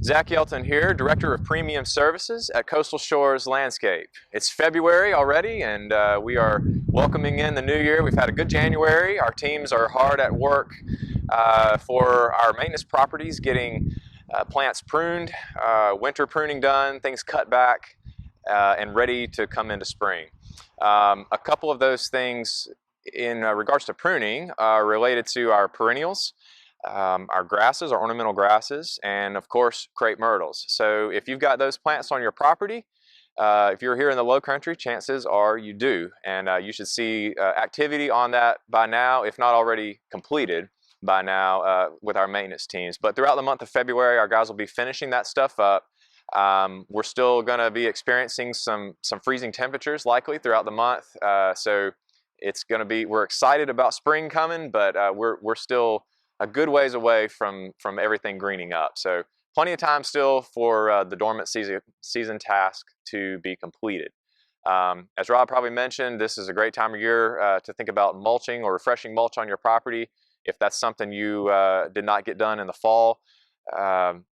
Zach Yelton here, Director of Premium Services at Coastal Shores Landscape. It's February already, and we are welcoming in the new year. We've had a good January. Our teams are hard at work for our maintenance properties, getting plants pruned, winter pruning done, things cut back, and ready to come into spring. A couple of those things in regards to pruning are related to our perennials, our grasses, our ornamental grasses, and of course crepe myrtles. So if you've got those plants on your property, if you're here in the low country, chances are you do, and you should see activity on that by now, if not already completed by now with our maintenance teams. But throughout the month of February, our guys will be finishing that stuff up. We're still going to be experiencing some freezing temperatures likely throughout the month, so it's going to be, we're excited about spring coming, but we're still a good ways away from everything greening up. So plenty of time still for the dormant season task to be completed. As Rob probably mentioned, this is a great time of year to think about mulching or refreshing mulch on your property. If that's something you did not get done in the fall,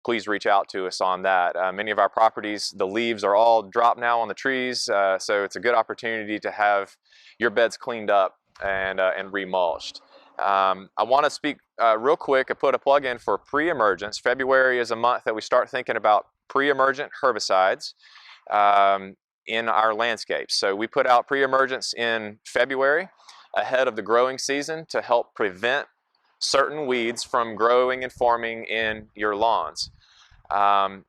please reach out to us on that. Many of our properties, the leaves are all dropped now on the trees, so it's a good opportunity to have your beds cleaned up and remulched. I want to speak real quick and put a plug in for Preemergence. February is a month that we start thinking about pre-emergent herbicides in our landscapes. So we put out Preemergence in February ahead of the growing season to help prevent certain weeds from growing and forming in your lawns. I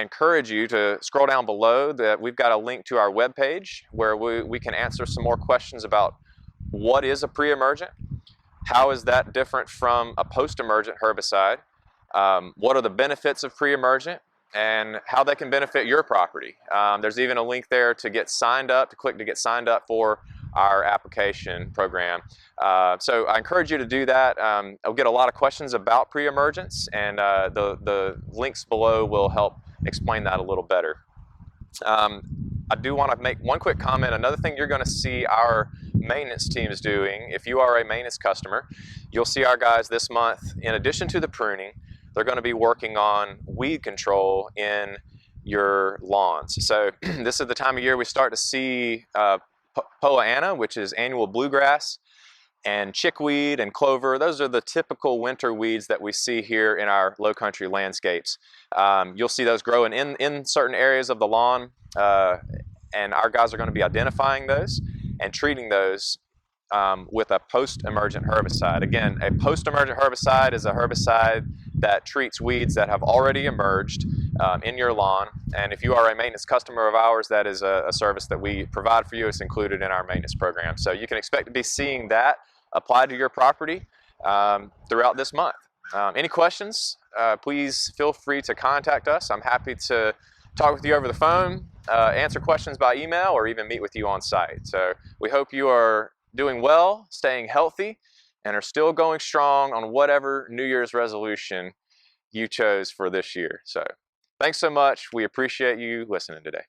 encourage you to scroll down below. That we've got a link to our webpage where we can answer some more questions about what is a pre-emergent, how is that different from a post-emergent herbicide, what are the benefits of pre-emergent, and how they can benefit your property. There's even a link there to get signed up, to click to get signed up for our application program. So I encourage you to do that. I'll get a lot of questions about pre-emergence, and the links below will help explain that a little better. I do want to make one quick comment. Another thing you're going to see our maintenance team is doing, if you are a maintenance customer, you'll see our guys this month, in addition to the pruning, they're going to be working on weed control in your lawns. So this is the time of year we start to see Poa annua, which is annual bluegrass, and chickweed and clover. Those are the typical winter weeds that we see here in our low country landscapes. You'll see those growing in certain areas of the lawn, and our guys are going to be identifying those and treating those with a post-emergent herbicide. Again, a post-emergent herbicide is a herbicide that treats weeds that have already emerged in your lawn. And if you are a maintenance customer of ours, that is a service that we provide for you. It's included in our maintenance program. So you can expect to be seeing that applied to your property throughout this month. Any questions, please feel free to contact us. I'm happy to talk with you over the phone, answer questions by email, or even meet with you on site. So we hope you are doing well, staying healthy, and are still going strong on whatever New Year's resolution you chose for this year. So thanks so much. We appreciate you listening today.